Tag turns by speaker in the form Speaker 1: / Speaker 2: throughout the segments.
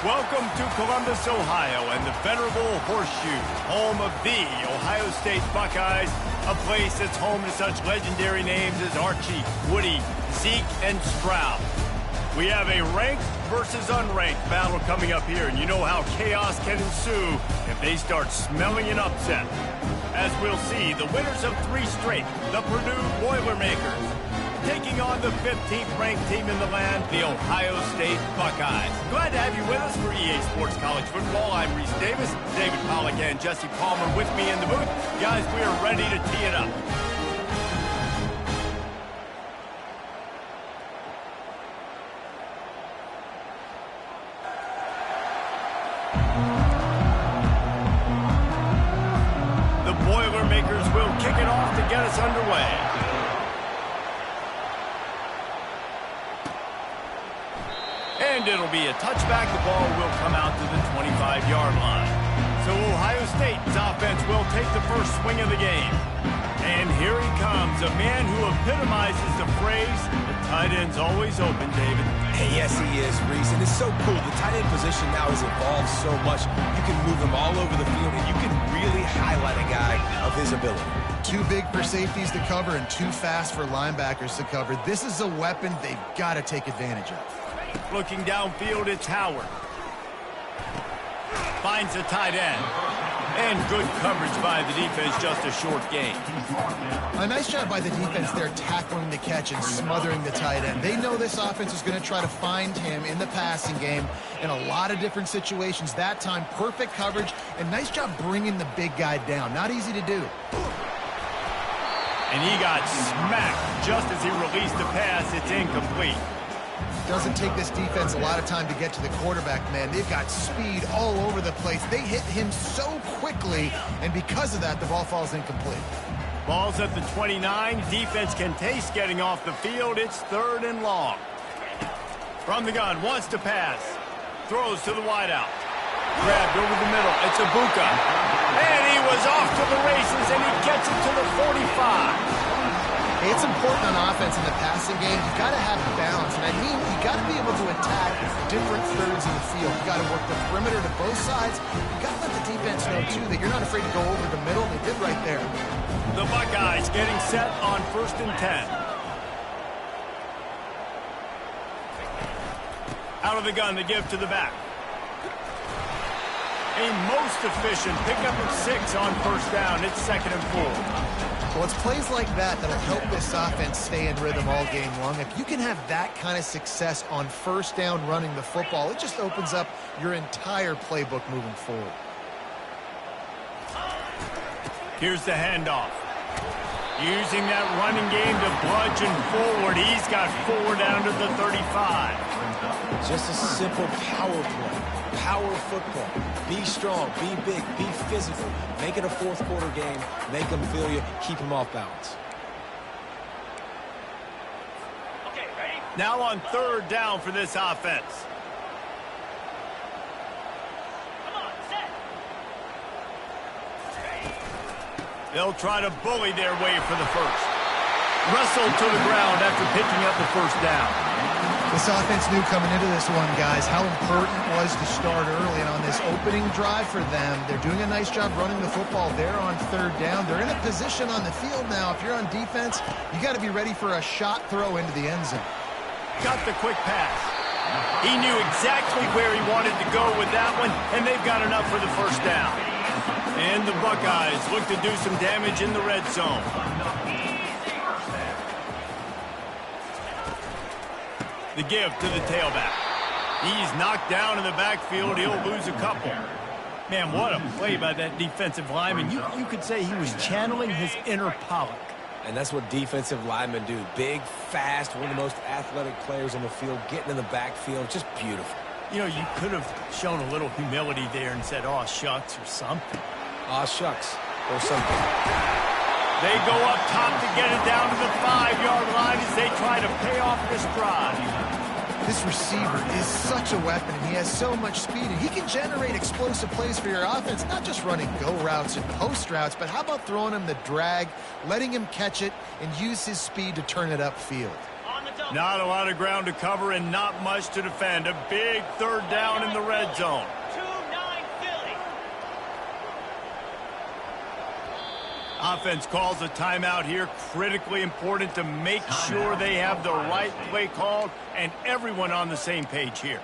Speaker 1: Welcome to Columbus, Ohio, and the venerable Horseshoe, home of the Ohio State Buckeyes, a place that's home to such legendary names as Archie, Woody, Zeke, and Stroud. We have a ranked versus unranked battle coming up here, and you know how chaos can ensue if they start smelling an upset. As we'll see, the winners of 3 straight, the Purdue Boilermakers, taking on the 15th ranked team in the land, the Ohio State Buckeyes. Glad to have you with us for EA Sports College Football. I'm Reese Davis, David Pollack, and Jesse Palmer with me in the booth. Guys, we are ready to tee it up. The Boilermakers will kick it off to get us underway. And it'll be a touchback. The ball will come out to the 25-yard line. So Ohio State's offense will take the first swing of the game. And here he comes, a man who epitomizes the phrase, the tight end's always open, David.
Speaker 2: Hey, yes, he is, Reese. And it's so cool. The tight end position now has evolved so much. You can move him all over the field, and you can really highlight a guy of his ability.
Speaker 3: Too big for safeties to cover and too fast for linebackers to cover. This is a weapon they've got to take advantage of.
Speaker 1: Looking downfield, it's Howard. Finds the tight end. And good coverage by the defense, just a short gain.
Speaker 3: A nice job by the defense there tackling the catch and smothering the tight end. They know this offense is going to try to find him in the passing game in a lot of different situations. That time, perfect coverage, and nice job bringing the big guy down. Not easy to do.
Speaker 1: And he got smacked just as he released the pass. It's incomplete.
Speaker 3: Doesn't take this defense a lot of time to get to the quarterback, man. They've got speed all over the place. They hit him so quickly, and because of that, the ball falls incomplete.
Speaker 1: Ball's at the 29. Defense can taste getting off the field. It's 3rd and long. From the gun, wants to pass. Throws to the wideout. Grabbed over the middle. It's Ibuka. And he was off to the races, and he gets it to the 45.
Speaker 3: It's important on offense in the passing game. You've got to have balance, and I mean you've got to be able to attack different thirds of the field. You've got to work the perimeter to both sides. You've got to let the defense know, too, that you're not afraid to go over the middle. They did right there.
Speaker 1: The Buckeyes getting set on 1st and 10. Out of the gun, the give to the back. A most efficient pickup of 6 on 1st down. It's 2nd and 4.
Speaker 3: Well, it's plays like that that'll help this offense stay in rhythm all game long. If you can have that kind of success on 1st down running the football, it just opens up your entire playbook moving forward.
Speaker 1: Here's the handoff. Using that running game to bludgeon forward. He's got 4 down to the 35.
Speaker 2: Just a simple power play. Power football. Be strong, be big, be physical. Make it a 4th quarter game. Make them feel you. Keep them off balance.
Speaker 1: Okay, ready? Now on 3rd down for this offense. Come on, set. They'll try to bully their way for the first. Wrestled to the ground after picking up the 1st down.
Speaker 3: This offense knew coming into this one, guys, how important it was to start early. And on this opening drive for them, they're doing a nice job running the football there on 3rd down. They're in a position on the field now. If you're on defense, you got to be ready for a shot throw into the end zone.
Speaker 1: Got the quick pass. He knew exactly where he wanted to go with that one, and they've got enough for the 1st down. And the Buckeyes look to do some damage in the red zone. The give to the tailback. He's knocked down in the backfield. He'll lose a couple. Man, what a play by that defensive lineman. You could say he was channeling his inner Pollock.
Speaker 2: And that's what defensive linemen do. Big, fast, one of the most athletic players on the field, getting in the backfield. Just beautiful.
Speaker 1: You know, you could have shown a little humility there and said, "Aw, shucks," or something.
Speaker 2: Aw, shucks, or something.
Speaker 1: They go up top to get it down to the 5-yard line as they try to pay off this drive.
Speaker 3: This receiver is such a weapon, and he has so much speed, and he can generate explosive plays for your offense, not just running go routes and post routes, but how about throwing him the drag, letting him catch it, and use his speed to turn it upfield.
Speaker 1: On the Not a lot of ground to cover and not much to defend. A big third down in the red zone. Offense calls a timeout here. Critically important to make sure they have the right play called and everyone on the same page here.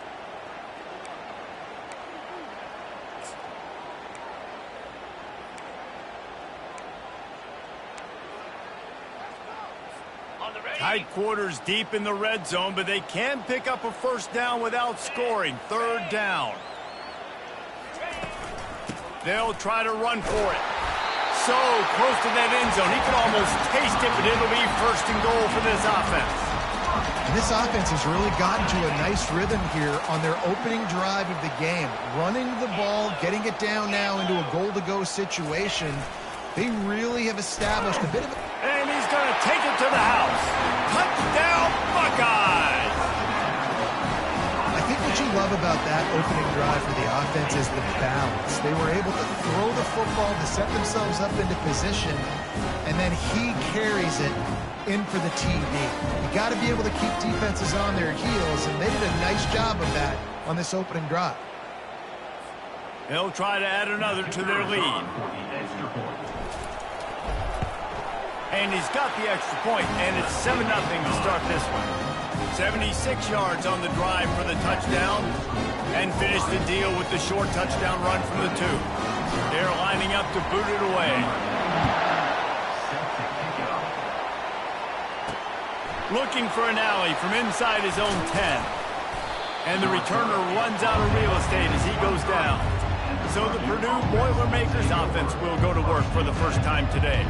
Speaker 1: Tight quarters deep in the red zone, but they can pick up a first down without scoring. Third down. They'll try to run for it. So close to that end zone. He can almost taste it, but it'll be first and goal for this offense.
Speaker 3: And this offense has really gotten to a nice rhythm here on their opening drive of the game. Running the ball, getting it down now into a goal-to-go situation. They really have established a bit of a...
Speaker 1: And he's going to take it to the house. Touchdown, Buckeyes!
Speaker 3: I think what you love about that opening drive for the offense is the balance. They were able to throw the football to set themselves up into position, and then he carries it in for the TD. You got to be able to keep defenses on their heels, and they did a nice job of that on this opening drive.
Speaker 1: They'll try to add another to their lead. And he's got the extra point, and it's 7-0 to start this one. 76 yards on the drive for the touchdown, and finish the deal with the short touchdown run from the 2. They're lining up to boot it away. Looking for an alley from inside his own 10. And the returner runs out of real estate as he goes down. So the Purdue Boilermakers offense will go to work for the first time today.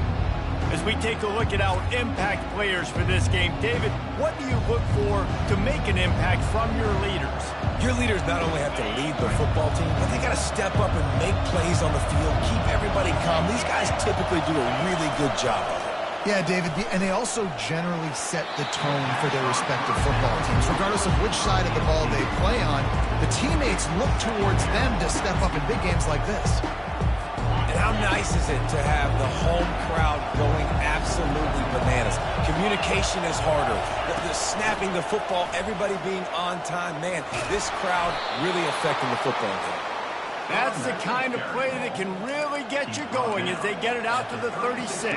Speaker 1: As we take a look at our impact players for this game, David, what do you look for to make an impact from your leaders?
Speaker 2: Your leaders not only have to lead the football team, but they got to step up and make plays on the field, keep everybody calm. These guys typically do a really good job of it.
Speaker 3: Yeah, David, and they also generally set the tone for their respective football teams. Regardless of which side of the ball they play on, the teammates look towards them to step up in big games like this.
Speaker 2: And how nice is it to have the home crowd going absolutely bananas? Communication is harder. The snapping the football, everybody being on time. Man, this crowd really affecting the football game.
Speaker 1: That's the kind of play that can really get you going as they get it out to the 36.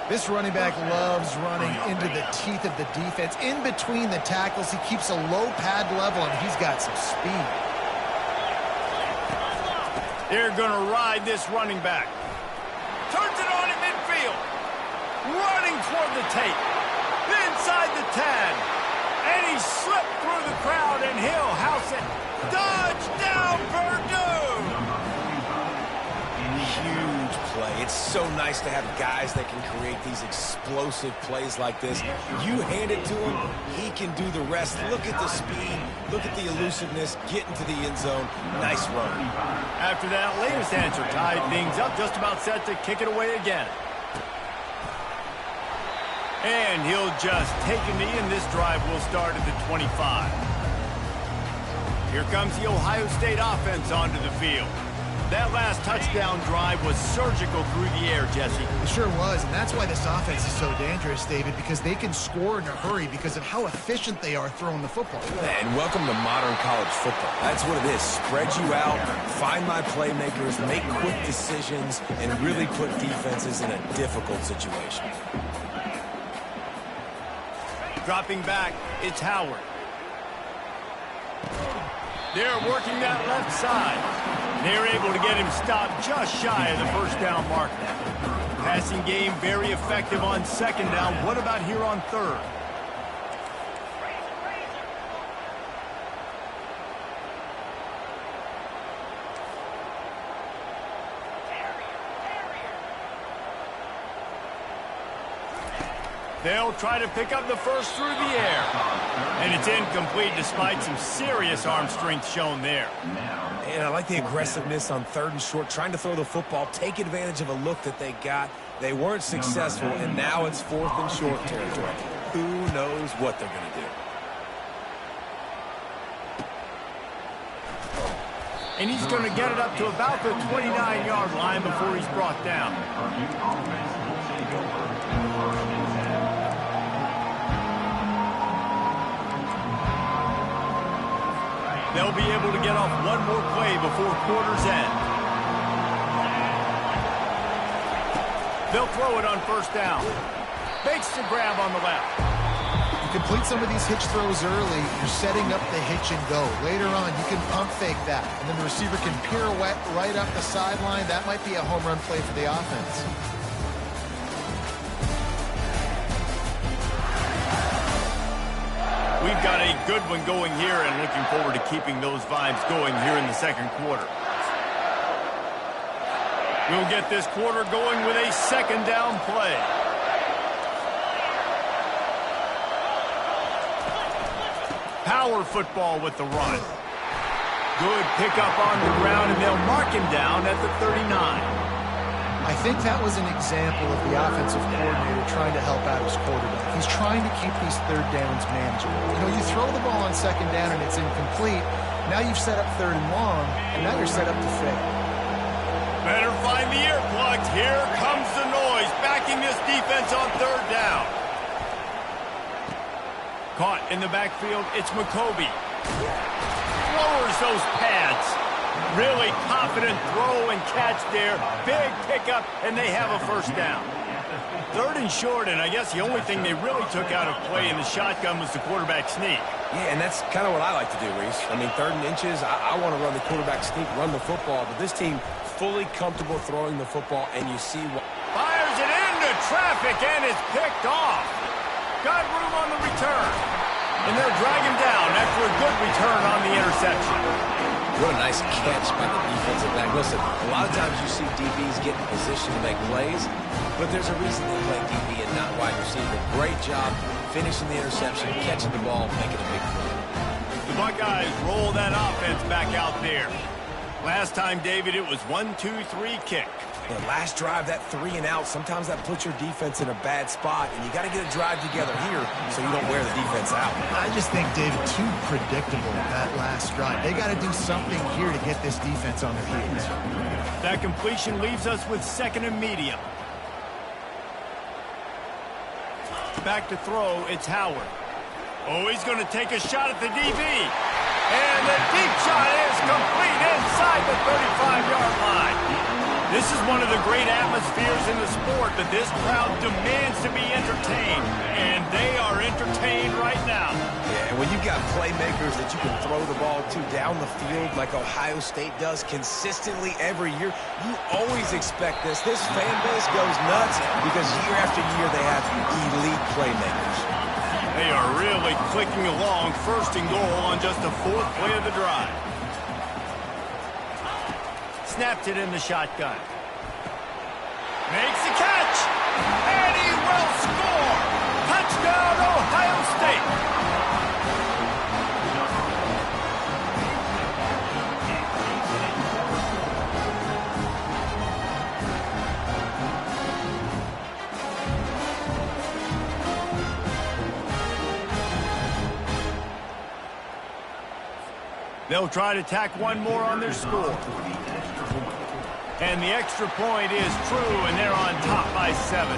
Speaker 3: This running back loves running into the teeth of the defense. In between the tackles, he keeps a low pad level, and he's got some speed.
Speaker 1: They're going to ride this running back. Turns it on at midfield. Running toward the tape. Inside the 10. And he slipped through the crowd, and he'll house it. Touchdown, Purdue!
Speaker 2: Huge play. It's so nice to have guys that can create these explosive plays like this. You hand it to him, he can do the rest. Look at the speed. Look at the elusiveness. Get into the end zone. Nice run.
Speaker 1: After that latest answer tied things up, just about set to kick it away again. And he'll just take a knee, and this drive will start at the 25. Here comes the Ohio State offense onto the field. That last touchdown drive was surgical through the air, Jesse.
Speaker 3: It sure was, and that's why this offense is so dangerous, David, because they can score in a hurry because of how efficient they are throwing the football.
Speaker 2: And welcome to modern college football. That's what it is. Spread you out, find my playmakers, make quick decisions, and really put defenses in a difficult situation.
Speaker 1: Dropping back, it's Howard. They're working that left side. They're able to get him stopped just shy of the first down marker. Passing game very effective on second down. What about here on third? They'll try to pick up the first through the air. And it's incomplete despite some serious arm strength shown there.
Speaker 2: And I like the aggressiveness on third and short, trying to throw the football, take advantage of a look that they got. They weren't successful, and now it's fourth and short territory. Who knows what they're going to do?
Speaker 1: And he's going to get it up to about the 29-yard line before he's brought down. They'll be able to get off one more play before quarter's end. They'll throw it on first down. Makes the grab on the left.
Speaker 3: You complete some of these hitch throws early, you're setting up the hitch and go. Later on, you can pump fake that, and then the receiver can pirouette right up the sideline. That might be a home run play for the offense.
Speaker 1: We've got a good one going here and looking forward to keeping those vibes going here in the second quarter. We'll get this quarter going with a second down play. Power football with the run. Good pickup on the ground, and they'll mark him down at the 39.
Speaker 3: I think that was an example of the offensive coordinator trying to help out his quarterback. He's trying to keep these third downs manageable. You know, you throw the ball on second down and it's incomplete. Now you've set up third and long, and now you're set up to fail.
Speaker 1: Better find the earplugs. Here comes the noise, backing this defense on third down. Caught in the backfield, it's McCoby. Lowers those pads. Really confident throw and catch there. Big pickup, and they have a first down. Third and short, and I guess the only thing they really took out of play in the shotgun was the quarterback sneak.
Speaker 2: Yeah, and that's kind of what I like to do, Reese. I mean, third and inches, I want to run the quarterback sneak, run the football, but this team fully comfortable throwing the football, and you see what...
Speaker 1: Fires it into traffic, and it's picked off. Got room on the return. And they'll drag him down after a good return on the interception.
Speaker 2: What a nice catch by the defensive back. Listen, a lot of times you see DBs get in position to make plays, but there's a reason they play DB and not wide receiver. Great job finishing the interception, catching the ball, making a big play.
Speaker 1: The Buckeyes roll that offense back out there. Last time, David, it was 1-2-3 kick.
Speaker 2: The last drive, that 3 and out, sometimes that puts your defense in a bad spot, and you got to get a drive together here so you don't wear the defense out.
Speaker 3: I just think, David, too predictable that last drive. They got to do something here to get this defense on their heels.
Speaker 1: That completion leaves us with second and medium. Back to throw, it's Howard. Oh, he's going to take a shot at the DB. And the deep shot is complete inside the 35-yard line. This is one of the great atmospheres in the sport that this crowd demands to be entertained. And they are entertained right now.
Speaker 2: Yeah, and when you've got playmakers that you can throw the ball to down the field like Ohio State does consistently every year, you always expect this. This fan base goes nuts because year after year they have elite playmakers.
Speaker 1: They are really clicking along, first and goal on just the fourth play of the drive. Snapped it in the shotgun. Makes the catch, and he will score. Touchdown, Ohio State. They'll try to tack one more on their score. And the extra point is true, and they're on top by 7.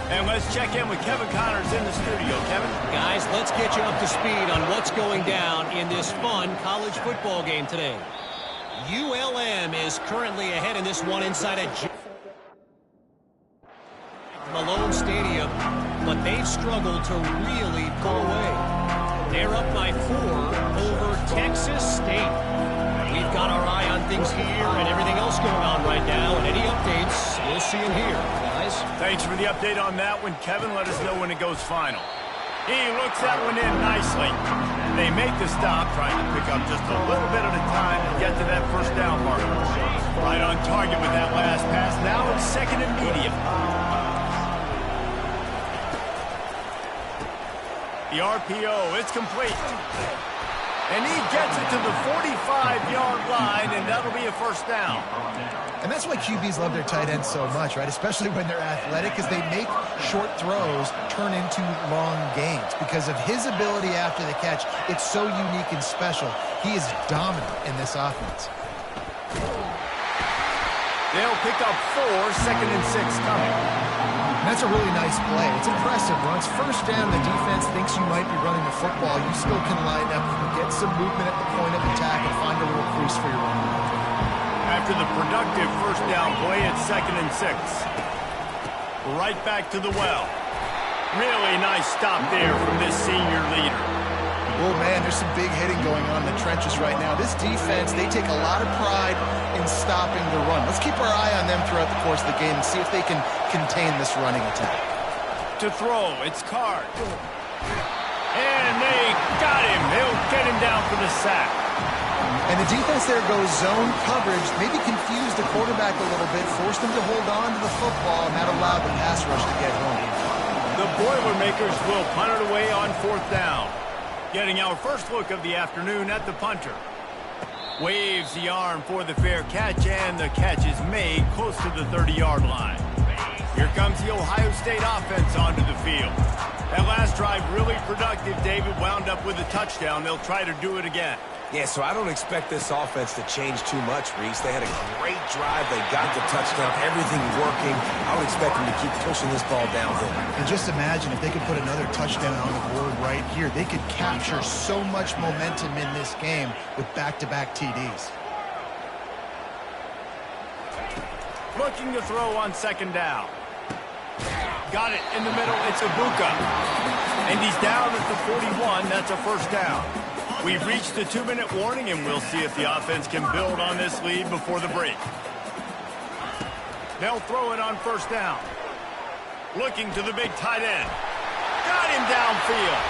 Speaker 1: And let's check in with Kevin Connors in the studio. Kevin?
Speaker 4: Guys, let's get you up to speed on what's going down in this fun college football game today. ULM is currently ahead in this one inside a Malone Stadium, but they've struggled to really pull away. They're up by 4 over Texas State. We've got our eye on things here and everything else going on right now, and any updates, we'll see them here, guys.
Speaker 1: Thanks for the update on that one, Kevin. Let us know when it goes final. He looks that one in nicely. They make the stop, trying to pick up just a little bit at a time to get to that first down marker. Right on target with that last pass. Now it's second and medium. The RPO, it's complete. And he gets it to the 45-yard line, and that'll be a first down.
Speaker 3: And that's why QBs love their tight ends so much, right? Especially when they're athletic, because they make short throws turn into long gains. Because of his ability after the catch, it's so unique and special. He is dominant in this offense.
Speaker 1: They'll pick up 4, second and 6 coming.
Speaker 3: And that's a really nice play. It's impressive. When it's first down, the defense thinks you might be running the football. You still can line up and get some movement at the point of attack and find a little crease for your running back.
Speaker 1: After the productive first down play, it's 2nd and 6. Right back to the well. Really nice stop there from this senior leader.
Speaker 3: Oh, man, there's some big hitting going on in the trenches right now. This defense, they take a lot of pride in stopping the run. Let's keep our eye on them throughout the course of the game and see if they can contain this running attack.
Speaker 1: To throw, it's Card. And they got him. He'll get him down for the sack.
Speaker 3: And the defense there goes zone coverage, maybe confused the quarterback a little bit, forced him to hold on to the football, and that allowed the pass rush to get home.
Speaker 1: The Boilermakers will punt it away on 4th down. Getting our first look of the afternoon at the punter. Waves the arm for the fair catch, and the catch is made close to the 30-yard line. Here comes the Ohio State offense onto the field. That last drive really productive. David wound up with a touchdown. They'll try to do it again.
Speaker 2: Yeah, so I don't expect this offense to change too much, Reese. They had a great drive. They got the touchdown. Everything working. I would expect them to keep pushing this ball downhill.
Speaker 3: And just imagine if they could put another touchdown on the board right here. They could capture so much momentum in this game with back-to-back TDs.
Speaker 1: Looking to throw on 2nd down. Got it in the middle. It's Ibuka. And he's down at the 41. That's a first down. We've reached the 2-minute warning, and we'll see if the offense can build on this lead before the break. They'll throw it on 1st down. Looking to the big tight end. Got him downfield.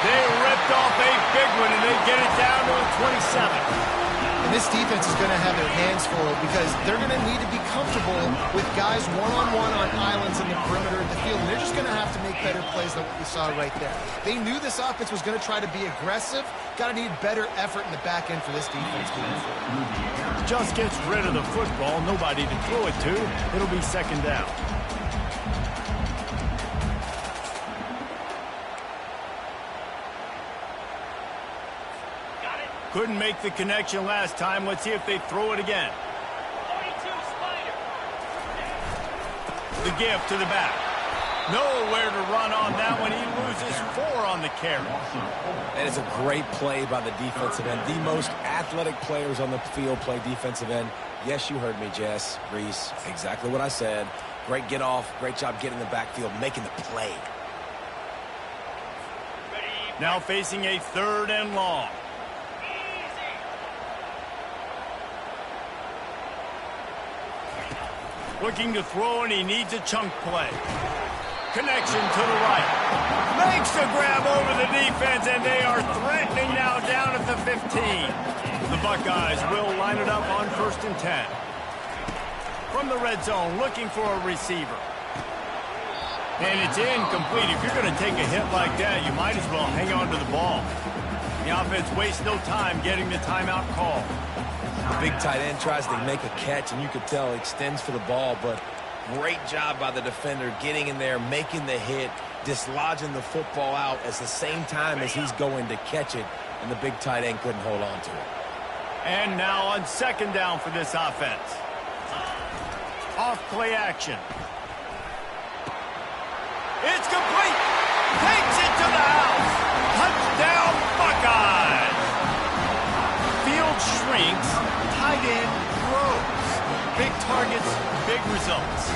Speaker 1: They ripped off a big one, and they get it down to the 27.
Speaker 3: And this defense is going to have their hands full because they're going to need to be comfortable with guys one-on-one on islands in the perimeter of the field. And they're just going to have to make better plays than what we saw right there. They knew this offense was going to try to be aggressive. Got to need better effort in the back end for this defense moving forward.
Speaker 1: Just gets rid of the football. Nobody to throw it to. It'll be 2nd down. Couldn't make the connection last time. Let's see if they throw it again. The give to the back. Nowhere to run on that one. He loses 4 on the carry.
Speaker 2: That is a great play by the defensive end. The most athletic players on the field play defensive end. Yes, you heard me, Jess, Reese. Exactly what I said. Great get off. Great job getting the backfield, making the play.
Speaker 1: Now facing a 3rd and long. Looking to throw, and he needs a chunk play. Connection to the right. Makes the grab over the defense, and they are threatening now down at the 15. The Buckeyes will line it up on 1st and 10. From the red zone, looking for a receiver. And it's incomplete. If you're going to take a hit like that, you might as well hang on to the ball. The offense wastes no time getting the timeout call.
Speaker 2: The big tight end tries to make a catch, and you could tell he extends for the ball, but great job by the defender getting in there, making the hit, dislodging the football out at the same time as he's going to catch it, and the big tight end couldn't hold on to it.
Speaker 1: And now on 2nd down for this offense. Off play action. It's complete. Takes it to the house. Touchdown, Buckeyes. Field shrinks. Tight end grows. Big targets, big results.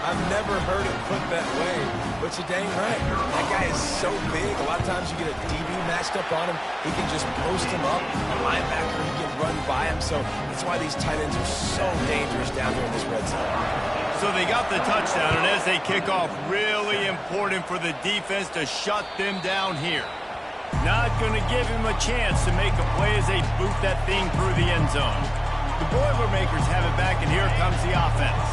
Speaker 2: I've never heard it put that way, but you're dang right. That guy is so big. A lot of times you get a DB matched up on him. He can just post him up. A linebacker, he can run by him. So that's why these tight ends are so dangerous down here in this red zone.
Speaker 1: So they got the touchdown, and as they kick off, really important for the defense to shut them down here. Not going to give him a chance to make a play as they boot that thing through the end zone. The Boilermakers have it back, and here comes the offense.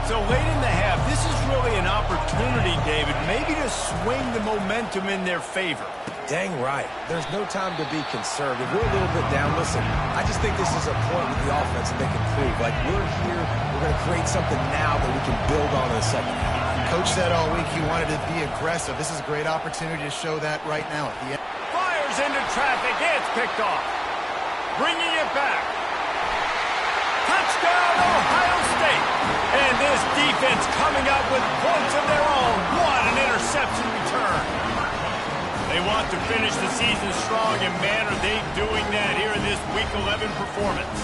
Speaker 1: So late in the half, this is really an opportunity, David, maybe to swing the momentum in their favor.
Speaker 2: Dang right. There's no time to be conservative. We're a little bit down. Listen, I just think this is a point with the offense that they can prove. Like, we're here, we're going to create something now that we can build on in the second half.
Speaker 3: Coach said all week he wanted to be aggressive. This is a great opportunity to show that right now at the end.
Speaker 1: Fires into traffic. It's picked off. Bringing it back. Touchdown, Ohio State. And this defense coming up with points of their own. What an interception return. They want to finish the season strong. ain't doing that here in this Week 11 performance.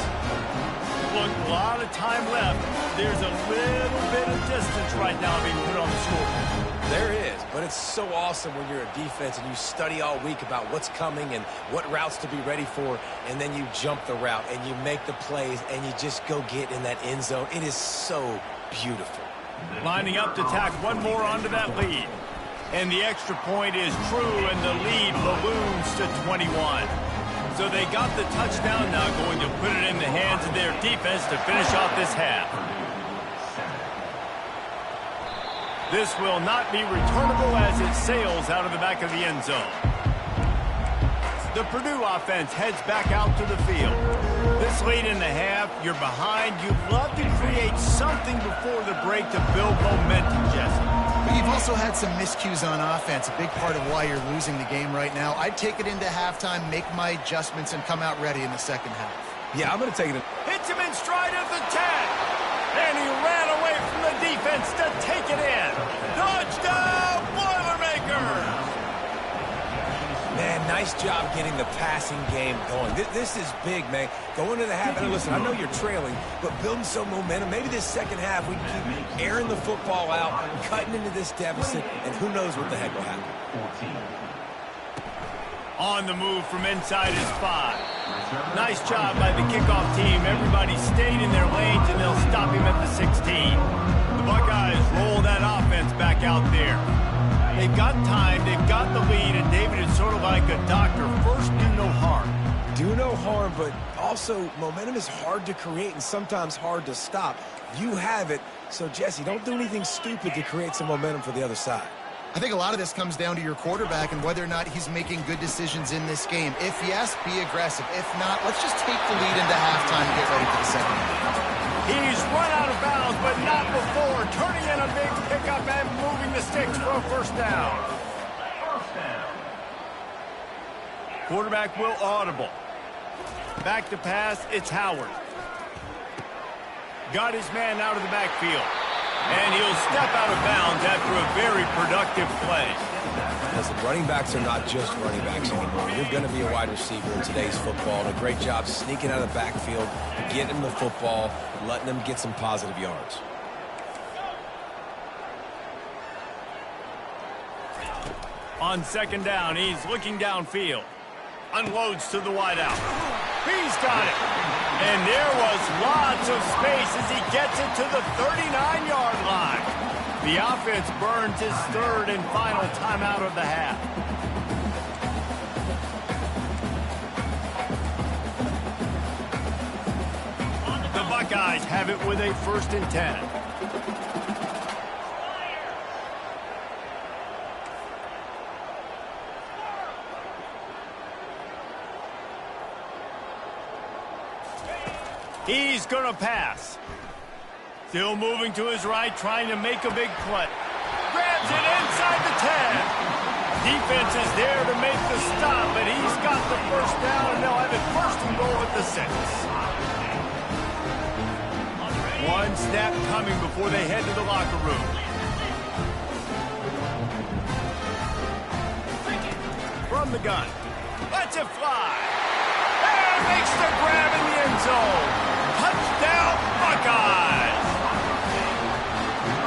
Speaker 1: Look, a lot of time left. There's a little bit of distance right now being put on the scoreboard.
Speaker 2: There is, but it's so awesome when you're a defense and you study all week about what's coming and what routes to be ready for, and then you jump the route and you make the plays and you just go get in that end zone. It is so beautiful.
Speaker 1: Lining up to tack one more onto that lead. And the extra point is true, and the lead balloons to 21. So they got the touchdown, now going to put it in the hands of their defense to finish off this half. This will not be returnable as it sails out of the back of the end zone. The Purdue offense heads back out to the field. This late in the half, you're behind. You'd love to create something before the break to build momentum, Jesse.
Speaker 3: But you've also had some miscues on offense, a big part of why you're losing the game right now. I'd take it into halftime, make my adjustments, and come out ready in the second half.
Speaker 2: Yeah, I'm going to take it.
Speaker 1: Hits him in stride at the 10. And he ran away from the defense to take it in. Touchdown, Boilermakers!
Speaker 2: Man, nice job getting the passing game going. This is big, man. Going to the half, and listen, I know you're trailing, but building some momentum. Maybe this second half we can keep airing the football out, cutting into this deficit, and who knows what the heck will happen.
Speaker 1: On the move from inside his 5. Nice job by the kickoff team. Everybody stayed in their lanes, and they'll stop him at the 16. The Buckeyes roll that offense back out there. They've got time, they've got the lead, and David is sort of like a doctor. First, do no harm.
Speaker 2: Do no harm, but also momentum is hard to create and sometimes hard to stop. You have it, so Jesse, don't do anything stupid to create some momentum for the other side.
Speaker 3: I think a lot of this comes down to your quarterback and whether or not he's making good decisions in this game. If yes, be aggressive. If not, let's just take the lead into halftime and get ready for the second half.
Speaker 1: He's run out of bounds, but not before. Turning in a big pickup and moving the sticks for a first down. Quarterback will audible. Back to pass, it's Howard. Got his man out of the backfield. And he'll step out of bounds after a very productive play.
Speaker 2: Listen, running backs are not just running backs anymore. You're going to be a wide receiver in today's football. And a great job sneaking out of the backfield, getting them the football, letting them get some positive yards.
Speaker 1: On second down, he's looking downfield. Unloads to the wideout. He's got it. And there was lots of space as he gets it to the 39-yard line. The offense burns his third and final timeout of the half. The Buckeyes have it with a 1st and 10. He's going to pass. Still moving to his right, trying to make a big play. Grabs it inside the 10. Defense is there to make the stop, but he's got the first down, and they'll have it 1st and goal at the 6. One snap coming before they head to the locker room. From the gun. Lets it fly. And makes the grab in the end zone. Touchdown, Buckeyes!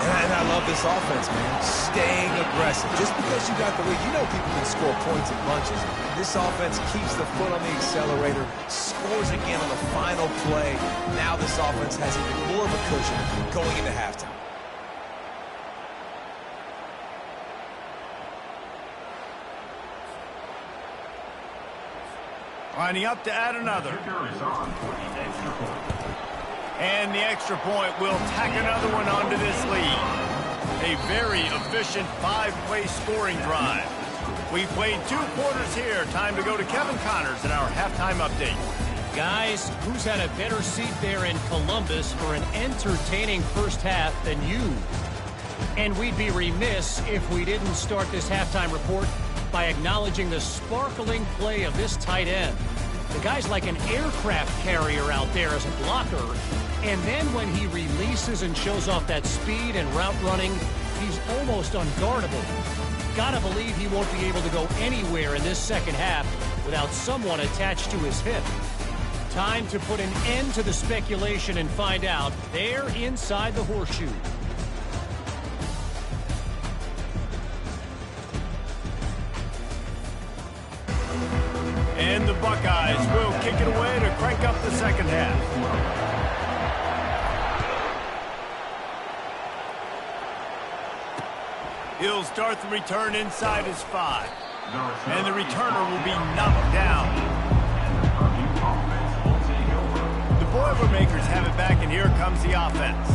Speaker 2: And I love this offense, man. Staying aggressive. Just because you got the lead, you know people can score points in bunches. This offense keeps the foot on the accelerator, scores again on the final play. Now this offense has even more of a cushion going into halftime.
Speaker 1: Lining up to add another. And the extra point will tack another one onto this lead. A very efficient 5-play scoring drive. We played 2 quarters here. Time to go to Kevin Connors in our halftime update.
Speaker 4: Guys, who's had a better seat there in Columbus for an entertaining first half than you? And we'd be remiss if we didn't start this halftime report by acknowledging the sparkling play of this tight end. The guy's like an aircraft carrier out there as a blocker, and then when he releases and shows off that speed and route running, he's almost unguardable. Gotta believe he won't be able to go anywhere in this second half without someone attached to his hip. Time to put an end to the speculation and find out. They're inside the horseshoe.
Speaker 1: And the Buckeyes will kick it away to crank up the second half. He'll start the return inside his 5. And the returner will be knocked down. The Boilermakers have it back, and here comes the offense.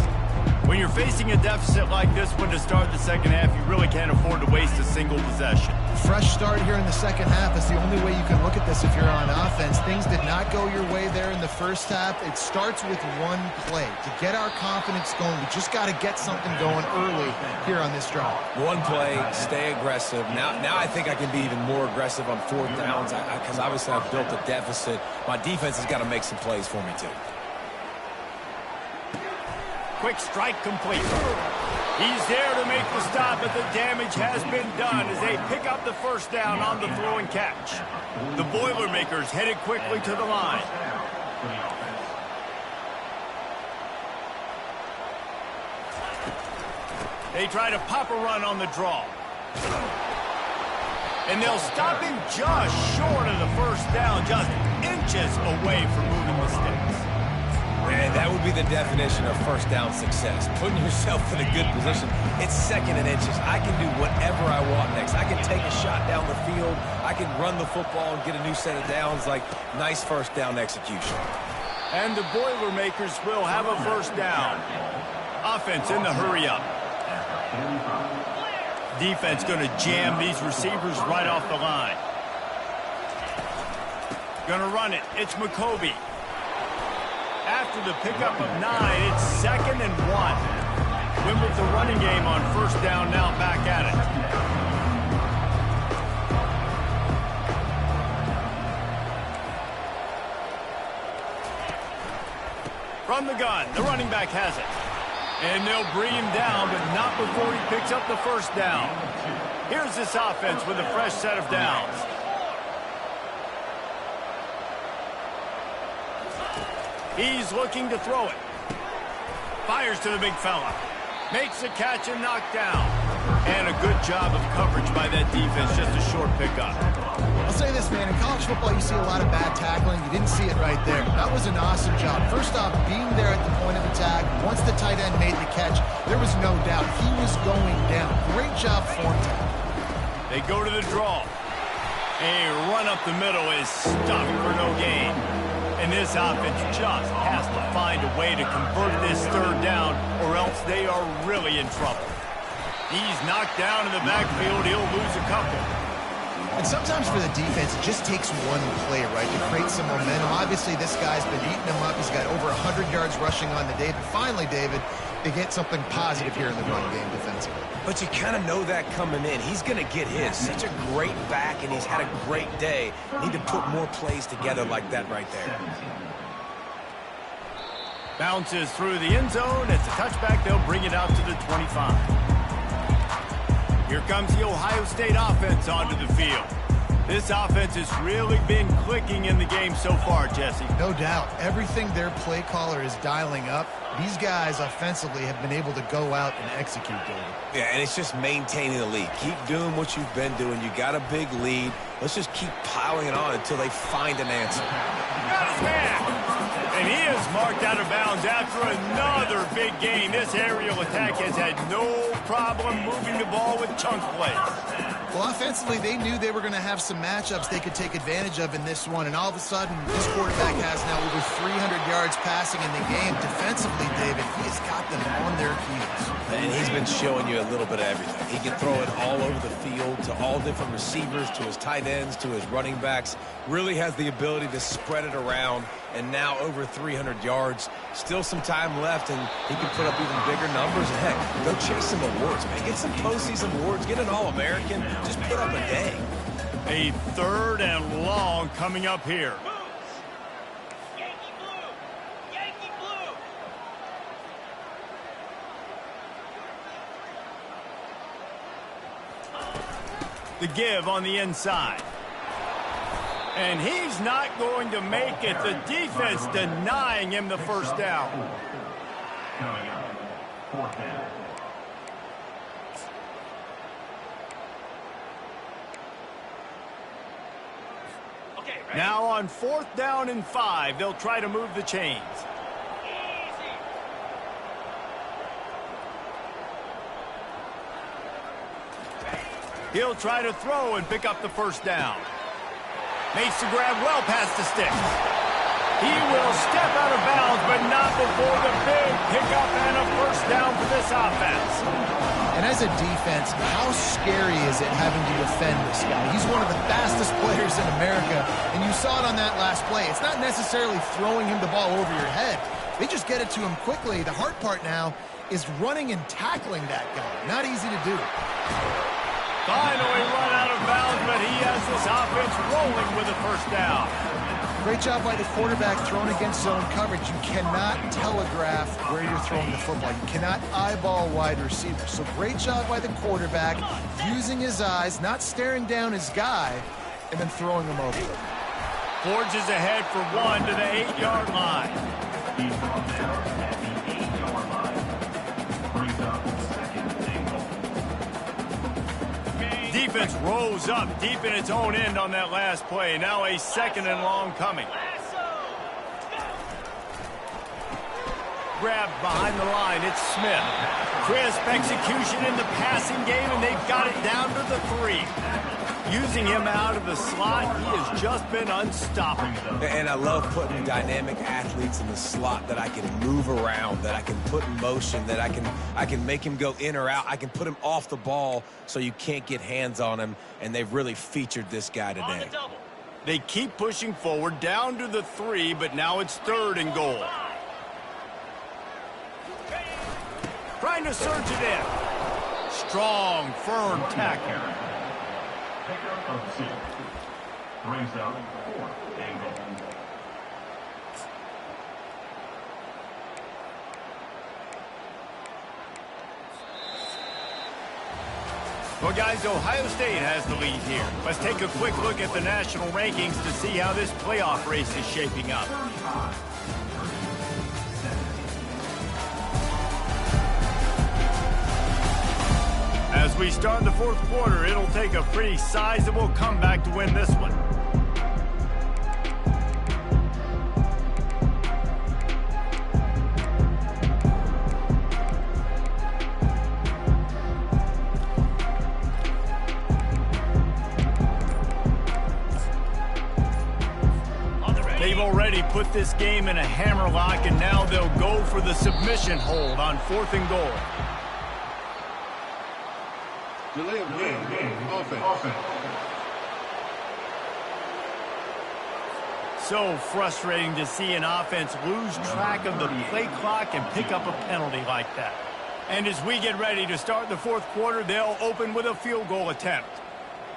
Speaker 1: When you're facing a deficit like this one to start the second half, you really can't afford to waste a single possession.
Speaker 3: Fresh start here in the second half is the only way you can look at this if you're on offense. Things did not go your way there in the first half. It starts with one play. To get our confidence going, we just got to get something going early here on this drive.
Speaker 2: One play, stay aggressive. Now I think I can be even more aggressive on fourth downs because obviously I've built a deficit. My defense has got to make some plays for me too.
Speaker 1: Quick strike complete. He's there to make the stop, but the damage has been done as they pick up the first down on the throw and catch. The Boilermakers headed quickly to the line. They try to pop a run on the draw. And they'll stop him just short of the first down, just inches away from moving the sticks.
Speaker 2: Man, that would be the definition of first down success. Putting yourself in a good position. It's second and inches. I can do whatever I want next. I can take a shot down the field. I can run the football and get a new set of downs. Like, nice first down execution.
Speaker 1: And the Boilermakers will have a first down. Offense in the hurry up. Defense going to jam these receivers right off the line. Going to run it. It's McCoby. After the pickup of 9, it's 2nd and 1. Win with the running game on first down, now back at it. From the gun, the running back has it. And they'll bring him down, but not before he picks up the first down. Here's this offense with a fresh set of downs. He's looking to throw it. Fires to the big fella. Makes the catch and knocked down. And a good job of coverage by that defense, just a short pickup.
Speaker 3: I'll say this, man. In college football, you see a lot of bad tackling. You didn't see it right there. That was an awesome job. First off, being there at the point of attack. Once the tight end made the catch, there was no doubt he was going down. Great job form tackle.
Speaker 1: They go to the draw. A run up the middle is stuffed for no gain. And this offense just has to find a way to convert this third down, or else they are really in trouble. He's knocked down in the backfield. He'll lose a couple.
Speaker 3: And sometimes for the defense, it just takes one play, right, to create some momentum. Obviously, this guy's been eating them up. He's got over 100 yards rushing on the day. But finally, David, they get something positive here in the run game defensively.
Speaker 2: But you kind of know that coming in. He's going to get his. Such a great back, and he's had a great day. Need to put more plays together like that right there.
Speaker 1: Bounces through the end zone. It's a touchback. They'll bring it out to the 25. Here comes the Ohio State offense onto the field. This offense has really been clicking in the game so far, Jesse.
Speaker 3: No doubt. Everything their play caller is dialing up, these guys offensively have been able to go out and execute, David.
Speaker 2: Yeah, and it's just maintaining the lead. Keep doing what you've been doing. You got a big lead. Let's just keep piling it on until they find an answer.
Speaker 1: Got his man. And he is marked out of bounds after another big gain. This aerial attack has had no problem moving the ball with chunk plays.
Speaker 3: Well, offensively, they knew they were going to have some matchups they could take advantage of in this one. And all of a sudden, this quarterback has now over 300 yards passing in the game. Defensively, David, he has got them on their heels.
Speaker 2: And he's been showing you a little bit of everything. He can throw it all over the field to all different receivers, to his tight ends, to his running backs. Really has the ability to spread it around. And now over 300 yards. Still some time left, and he can put up even bigger numbers. And heck, go chase some awards, man. Get some postseason awards. Get an All-American. Just put up a day.
Speaker 1: A 3rd and long coming up here. The give on the inside. And he's not going to make it. The defense denying him the first down.
Speaker 5: Coming up, 4th down.
Speaker 1: Now on 4th down and 5, they'll try to move the chains. He'll try to throw and pick up the first down. Makes the grab well past the sticks. He will step out of bounds, but not before the big pickup and a first down for this offense.
Speaker 3: And as a defense, how scary is it having to defend this guy? He's one of the fastest players in America, and you saw it on that last play. It's not necessarily throwing him the ball over your head. They just get it to him quickly. The hard part now is running and tackling that guy. Not easy to do.
Speaker 1: Finally run out of bounds, but he has this offense rolling with a first down.
Speaker 3: Great job by the quarterback throwing against zone coverage. You cannot telegraph where you're throwing the football. You cannot eyeball wide receivers. So great job by the quarterback using his eyes, not staring down his guy, and then throwing him over.
Speaker 1: Forges ahead for 1 to the 8-yard line.
Speaker 5: He's brought down at the 8-yard line. Brings up 2nd and goal.
Speaker 1: Defense rose up deep in its own end on that last play. Now a 2nd and long coming. Grabbed behind the line. It's Smith. Crisp execution in the passing game, and they've got it down to the 3. Using him out of the slot, he has just been unstoppable.
Speaker 2: And I love putting dynamic athletes in the slot that I can move around, that I can put in motion, that I can make him go in or out. I can put him off the ball so you can't get hands on him, and they've really featured this guy today.
Speaker 1: They keep pushing forward down to the 3, but now it's 3rd and goal. Trying to surge it in. Strong, firm tackle.
Speaker 5: Pickup of 6. Brings up 4th and goal.
Speaker 1: Well, guys, Ohio State has the lead here. Let's take a quick look at the national rankings to see how this playoff race is shaping up. As we start the 4th quarter, it'll take a pretty sizable comeback to win this one. They've already put this game in a hammerlock, and now they'll go for the submission hold on 4th and goal.
Speaker 6: Delay of game. Offense.
Speaker 1: So frustrating to see an offense lose track of the play clock and pick up a penalty like that. And as we get ready to start the 4th quarter, they'll open with a field goal attempt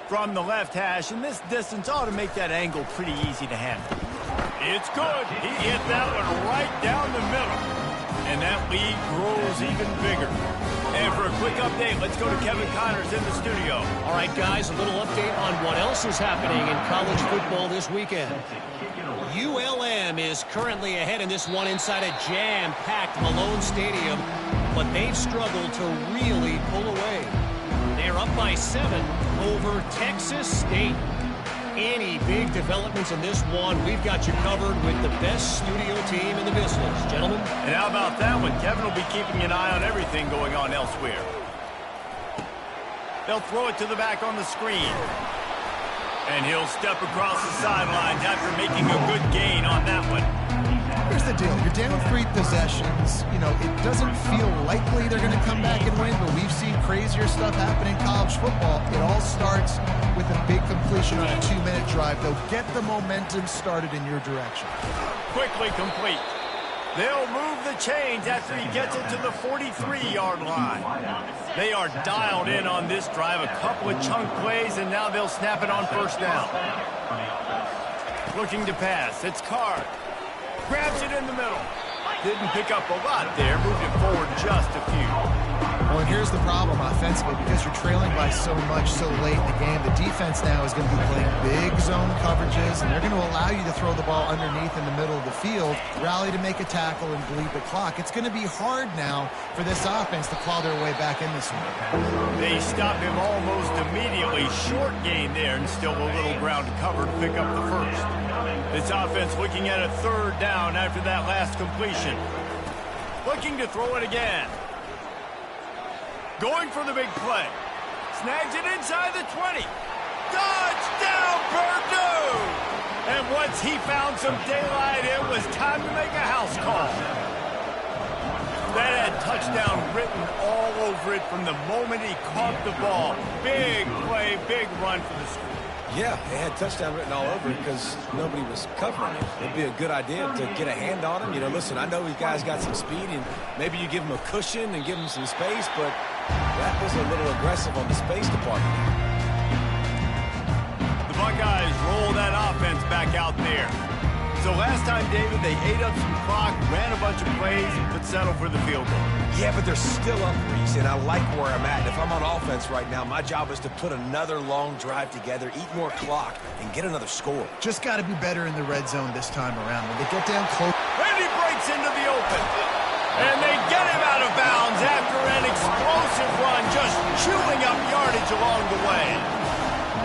Speaker 1: from the left hash, and this distance ought to make that angle pretty easy to handle. It's good. He hit that one right down the middle, and that lead grows even bigger. And for a quick update, let's go to Kevin Connors in the studio.
Speaker 4: All right, guys, a little update on what else is happening in college football this weekend. ULM is currently ahead in this one inside a jam-packed Malone Stadium, but they've struggled to really pull away. They're up by 7 over Texas State. Any big developments in this one, we've got you covered with the best studio team in the business. Gentlemen?
Speaker 1: And how about that one? Kevin will be keeping an eye on everything going on elsewhere. They'll throw it to the back on the screen. And he'll step across the sidelines after making a good gain on that one.
Speaker 3: Here's the deal. You're down 3 possessions. You know, it doesn't feel likely they're going to come back and win, but we've seen crazier stuff happen in college football. It all starts with a big completion on a 2-minute drive. They'll get the momentum started in your direction.
Speaker 1: Quickly complete. They'll move the chains after he gets it to the 43-yard line. They are dialed in on this drive. A couple of chunk plays, and now they'll snap it on 1st down. Looking to pass. It's Card. Grabs it in the middle. Didn't pick up a lot there. Moved it forward just a few.
Speaker 3: Well, and here's the problem offensively, because you're trailing by so much so late in the game, the defense now is going to be playing big zone coverages, and they're going to allow you to throw the ball underneath in the middle of the field, rally to make a tackle, and bleed the clock. It's going to be hard now for this offense to claw their way back in this one.
Speaker 1: They stop him almost immediately. Short gain there, and still a little ground to cover to pick up the first. This offense looking at a third down after that last completion. Looking to throw it again. Going for the big play. Snags it inside the 20. Touchdown, Purdue! And once he found some daylight, it was time to make a house call. That had touchdown written all over it from the moment he caught the ball. Big play, big run for the school.
Speaker 2: Yeah, they had touchdown written all over it because nobody was covering it. It'd be a good idea to get a hand on him. You know, listen, I know these guys got some speed, and maybe you give them a cushion and give them some space, but that was a little aggressive on the space department.
Speaker 1: The Buckeyes roll that offense back out there. So last time, David, they ate up some clock, ran a bunch of plays, but settled for the field goal.
Speaker 2: Yeah, but they're still up, Reese, and I like where I'm at. And if I'm on offense right now, my job is to put another long drive together, eat more clock, and get another score.
Speaker 3: Just got to be better in the red zone this time around. When they get down close.
Speaker 1: And he breaks into the open. And they get him out of bounds after an explosive run, just chewing up yardage along the way.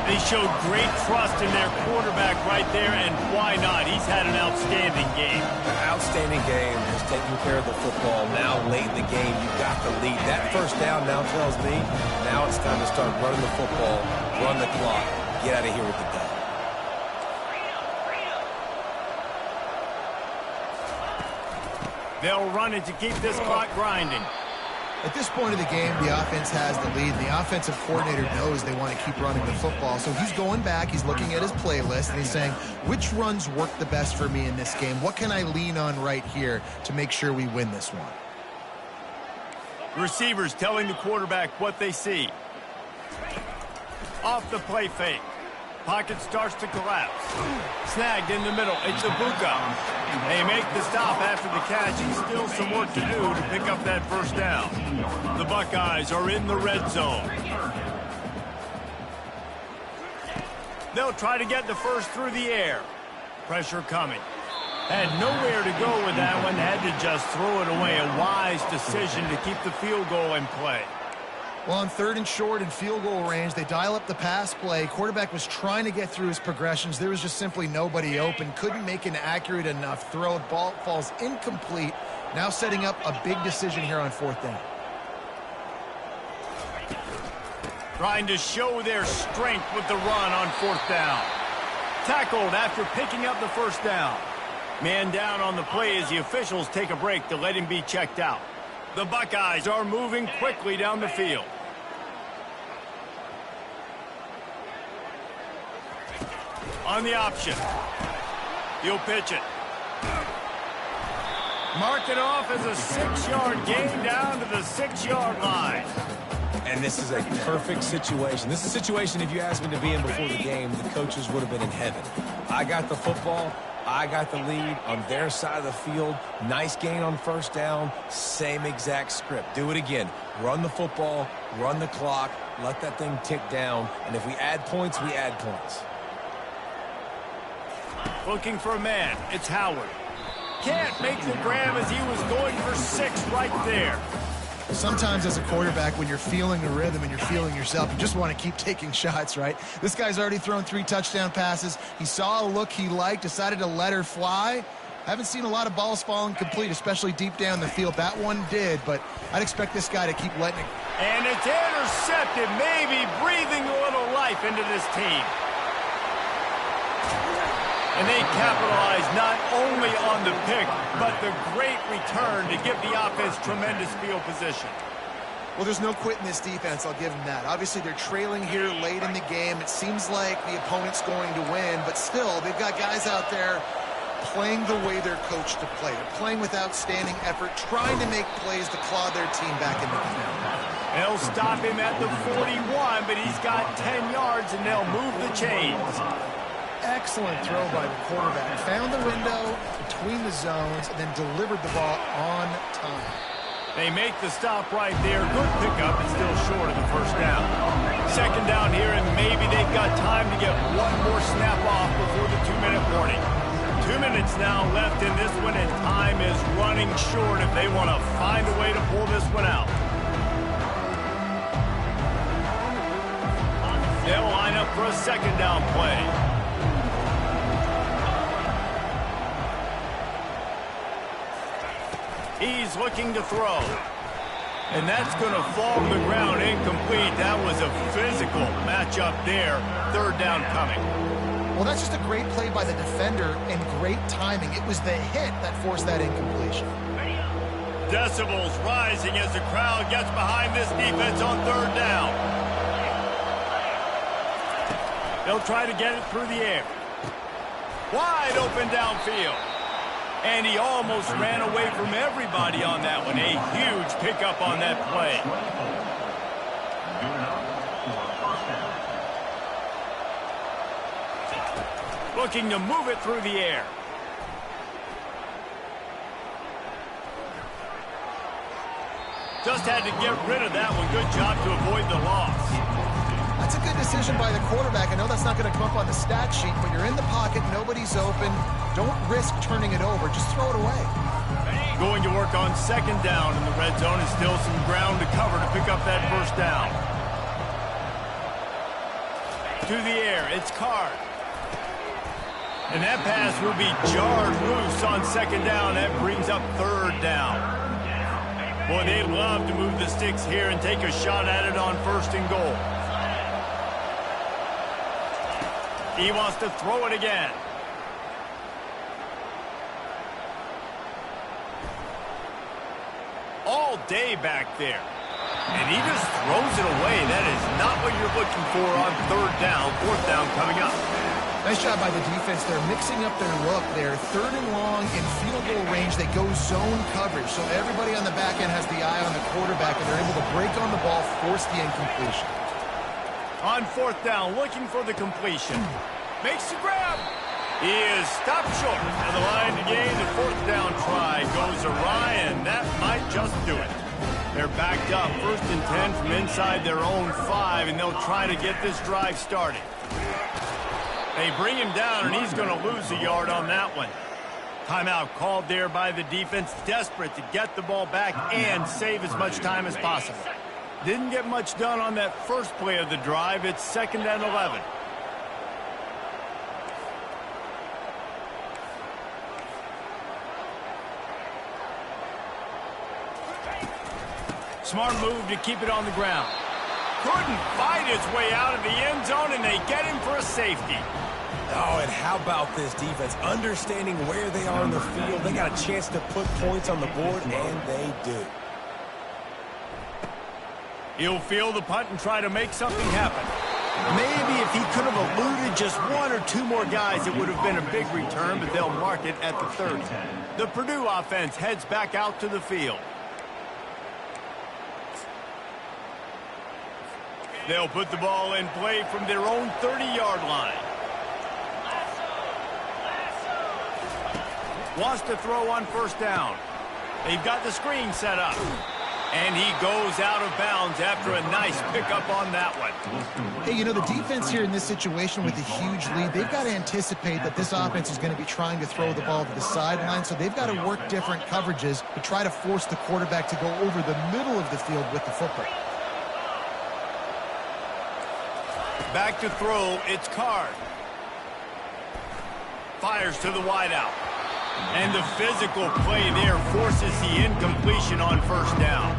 Speaker 1: They showed great trust in their quarterback right there, and why not? He's had an outstanding game.
Speaker 2: An outstanding game, just taking care of the football. Now, late in the game, you've got the lead. That first down now tells me now it's time to start running the football, run the clock, get out of here with the dub.
Speaker 1: They'll run it to keep this clock grinding.
Speaker 3: At this point of the game, the offense has the lead, and the offensive coordinator knows they want to keep running the football. So he's going back, he's looking at his playlist, and he's saying, which runs work the best for me in this game? What can I lean on right here to make sure we win this one?
Speaker 1: Receivers telling the quarterback what they see. Off the play fake. Pocket starts to collapse. Snagged in the middle. It's Ibuka. They make the stop after the catch, and still some work to do to pick up that first down. The Buckeyes are in the red zone. They'll try to get the first through the air. Pressure coming. Had nowhere to go with that one. Had to just throw it away. A wise decision to keep the field goal in play.
Speaker 3: Well, on third and short and field goal range, they dial up the pass play. Quarterback was trying to get through his progressions. There was just simply nobody open. Couldn't make an accurate enough throw. Ball falls incomplete. Now setting up a big decision here on fourth down.
Speaker 1: Trying to show their strength with the run on fourth down. Tackled after picking up the first down. Man down on the play as the officials take a break to let him be checked out. The Buckeyes are moving quickly down the field. On the option. He'll pitch it. Mark it off as a 6-yard gain down to the 6-yard line.
Speaker 2: And this is a perfect situation. This is a situation, if you asked me to be in before the game, the coaches would have been in heaven. I got the football. I got the lead on their side of the field. Nice gain on first down. Same exact script. Do it again. Run the football, run the clock, let that thing tick down. And if we add points, we add points.
Speaker 1: Looking for a man. It's Howard. Can't make the grab as he was going for 6 right there.
Speaker 3: Sometimes as a quarterback, when you're feeling the rhythm and you're feeling yourself, you just want to keep taking shots, right? This guy's already thrown 3 touchdown passes. He saw a look he liked, decided to let her fly. Haven't seen a lot of balls falling complete, especially deep down the field. That one did, but I'd expect this guy to keep letting it.
Speaker 1: And it's intercepted, maybe breathing a little life into this team. And they capitalize not only on the pick, but the great return to give the offense tremendous field position.
Speaker 3: Well, there's no quitting this defense, I'll give them that. Obviously, they're trailing here late in the game. It seems like the opponent's going to win, but still, they've got guys out there playing the way they're coached to play. They're playing with outstanding effort, trying to make plays to claw their team back into the game.
Speaker 1: They'll stop him at the 41, but he's got 10 yards, and they'll move the chains.
Speaker 3: Excellent throw by the quarterback. Found the window between the zones and then delivered the ball on time.
Speaker 1: They make the stop right there. Good pickup and still short of the first down. Second down here, and maybe they've got time to get one more snap off before the 2-minute warning. 2 minutes now left in this one, and time is running short if they want to find a way to pull this one out. They'll line up for a second down play. He's looking to throw. And that's going to fall to the ground incomplete. That was a physical matchup there. Third down coming.
Speaker 3: Well, that's just a great play by the defender and great timing. It was the hit that forced that incompletion.
Speaker 1: Decibels rising as the crowd gets behind this defense on third down. They'll try to get it through the air. Wide open downfield. And he almost ran away from everybody on that one. A huge pickup on that play. Looking to move it through the air. Just had to get rid of that one. Good job to avoid the loss.
Speaker 3: That's a good decision by the quarterback. I know that's not going to come up on the stat sheet, but you're in the pocket, nobody's open. Don't risk turning it over. Just throw it away.
Speaker 1: Going to work on second down in the red zone, and still some ground to cover to pick up that first down. To the air, it's Card. And that pass will be jarred loose on second down. That brings up third down. Boy, they love to move the sticks here and take a shot at it on first and goal. He wants to throw it again. All day back there. And he just throws it away. That is not what you're looking for on third down. Fourth down coming up.
Speaker 3: Nice job by the defense. They're mixing up their look. They're third and long in field goal range. They go zone coverage. So everybody on the back end has the eye on the quarterback, and they're able to break on the ball, force the incompletion.
Speaker 1: On fourth down, looking for the completion. Makes the grab. He is stopped short at the line to gain. The fourth down try goes awry, and that might just do it. They're backed up, 1st and 10 from inside their own 5, and they'll try to get this drive started. They bring him down, and he's going to lose a yard on that one. Timeout called there by the defense, desperate to get the ball back and save as much time as possible. Didn't get much done on that first play of the drive. It's 2nd and 11. Smart move to keep it on the ground. Couldn't fight his way out of the end zone, and they get him for a safety.
Speaker 2: Oh, and how about this defense? Understanding where they are in the field. They got a chance to put points on the board, and they do.
Speaker 1: He'll field the punt and try to make something happen. Maybe if he could have eluded just 1 or 2 more guys, it would have been a big return, but they'll mark it at the 30. The Purdue offense heads back out to the field. They'll put the ball in play from their own 30-yard line. Wants to throw on first down. They've got the screen set up. And he goes out of bounds after a nice pickup on that one.
Speaker 3: Hey, you know, the defense here in this situation with a huge lead, they've got to anticipate that this offense is going to be trying to throw the ball to the sideline, so they've got to work different coverages to try to force the quarterback to go over the middle of the field with the football.
Speaker 1: Back to throw, it's Card. Fires to the wideout. And the physical play there forces the incompletion on first down.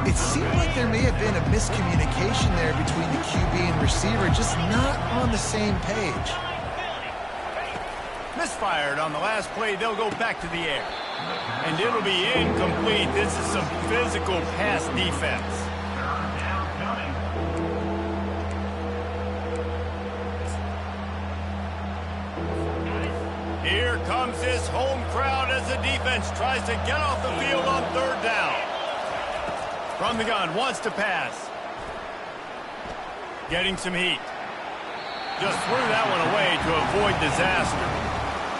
Speaker 3: It seemed like there may have been a miscommunication there between the QB and receiver, just not on the same page.
Speaker 1: Misfired on the last play. They'll go back to the air. And it'll be incomplete. This is some physical pass defense. Here comes this home crowd as the defense tries to get off the field on third down. From the gun, wants to pass. Getting some heat. Just threw that one away to avoid disaster.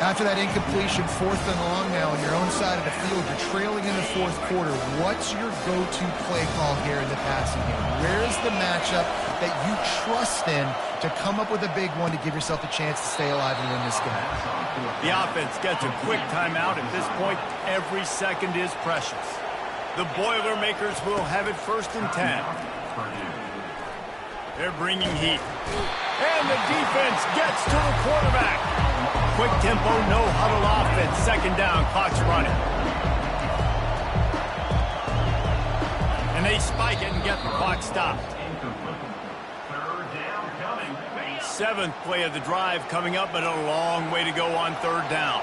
Speaker 3: After that incompletion, 4th and long now on your own side of the field, you're trailing in the 4th quarter. What's your go-to play call here in the passing game? Where's the matchup that you trust in to come up with a big one to give yourself a chance to stay alive and win this game?
Speaker 1: The offense gets a quick timeout. At this point, every second is precious. The Boilermakers will have it 1st and 10. They're bringing heat. And the defense gets to the quarterback. Quick tempo, no huddle offense. 2nd down, clock's running. And they spike it and get the clock stopped. 7th play of the drive coming up, but a long way to go on 3rd down.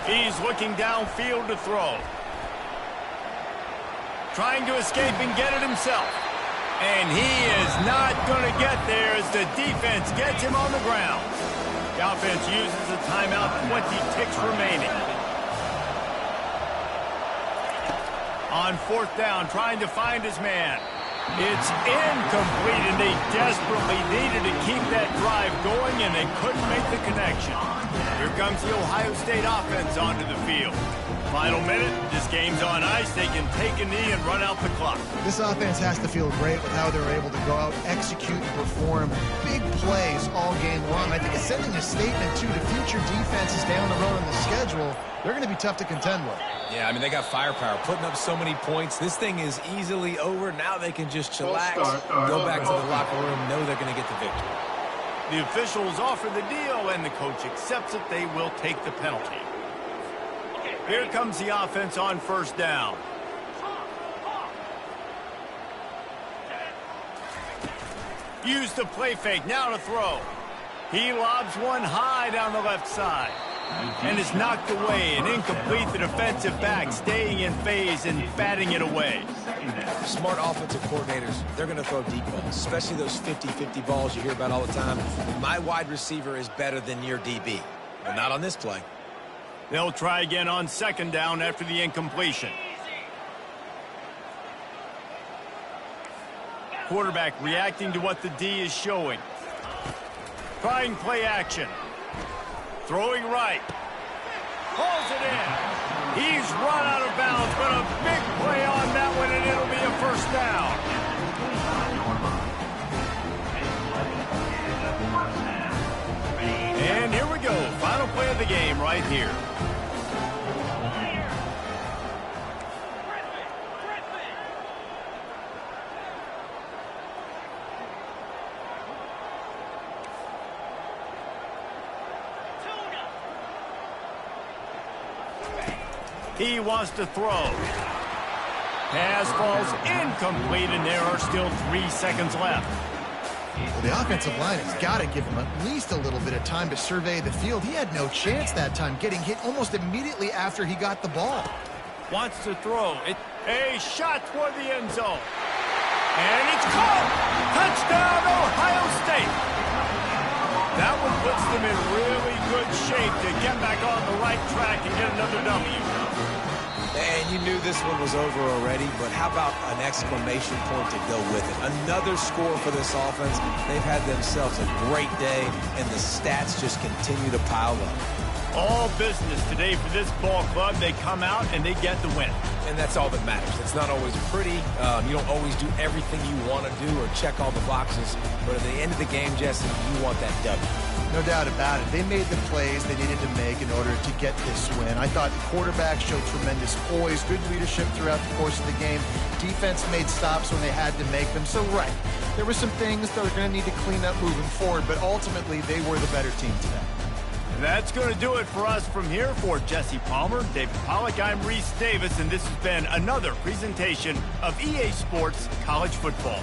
Speaker 1: He's looking downfield to throw. Trying to escape and get it himself. And he is not going to get there as the defense gets him on the ground. The offense uses a timeout, 20 ticks remaining. On 4th down, trying to find his man. It's incomplete, and they desperately needed to keep that drive going, and they couldn't make the connection. Here comes the Ohio State offense onto the field. Final minute, this game's on ice. They can take a knee and run out the clock.
Speaker 3: This offense has to feel great with how they're able to go out, execute, and perform big plays all game long. I think it's sending a statement, too, to future defenses down the road on the schedule. They're going to be tough to contend with.
Speaker 2: Yeah, I mean, they got firepower, putting up so many points. This thing is easily over. Now they can just chillax, go back to the locker room, know they're going to get the victory.
Speaker 1: The officials offer the deal, and the coach accepts it. They will take the penalty. Here comes the offense on 1st down. Use the play fake, now to throw. He lobs one high down the left side. And is knocked away and incomplete. The defensive back staying in phase and batting it away.
Speaker 2: Smart offensive coordinators, they're going to throw deep balls, especially those 50-50 balls you hear about all the time. My wide receiver is better than your DB. But not on this play.
Speaker 1: They'll try again on 2nd down after the incompletion. Quarterback reacting to what the D is showing. Trying play action. Throwing right. Pulls it in. He's run out of bounds, but a big play on that one, and it'll be a 1st down. And here we go. Final play of the game right here. He wants to throw. Pass falls incomplete, and there are still 3 seconds left.
Speaker 3: Well, the offensive line has got to give him at least a little bit of time to survey the field. He had no chance that time, getting hit almost immediately after he got the ball.
Speaker 1: Wants to throw. A shot toward the end zone. And it's caught! Touchdown, Ohio State! That one puts them in really good shape to get back on the right track and get another W.
Speaker 2: And you knew this one was over already, but how about an exclamation point to go with it? Another score for this offense. They've had themselves a great day, and the stats just continue to pile up.
Speaker 1: All business today for this ball club. They come out and they get the win.
Speaker 2: And that's all that matters. It's not always pretty. You don't always do everything you want to do or check all the boxes. But at the end of the game, Jesse, you want that W.
Speaker 3: No doubt about it. They made the plays they needed to make in order to get this win. I thought the quarterback showed tremendous poise, good leadership throughout the course of the game. Defense made stops when they had to make them. So, right, there were some things that are going to need to clean up moving forward, but ultimately they were the better team today.
Speaker 1: That's going to do it for us from here. For Jesse Palmer, David Pollack, I'm Reese Davis, and this has been another presentation of EA Sports College Football.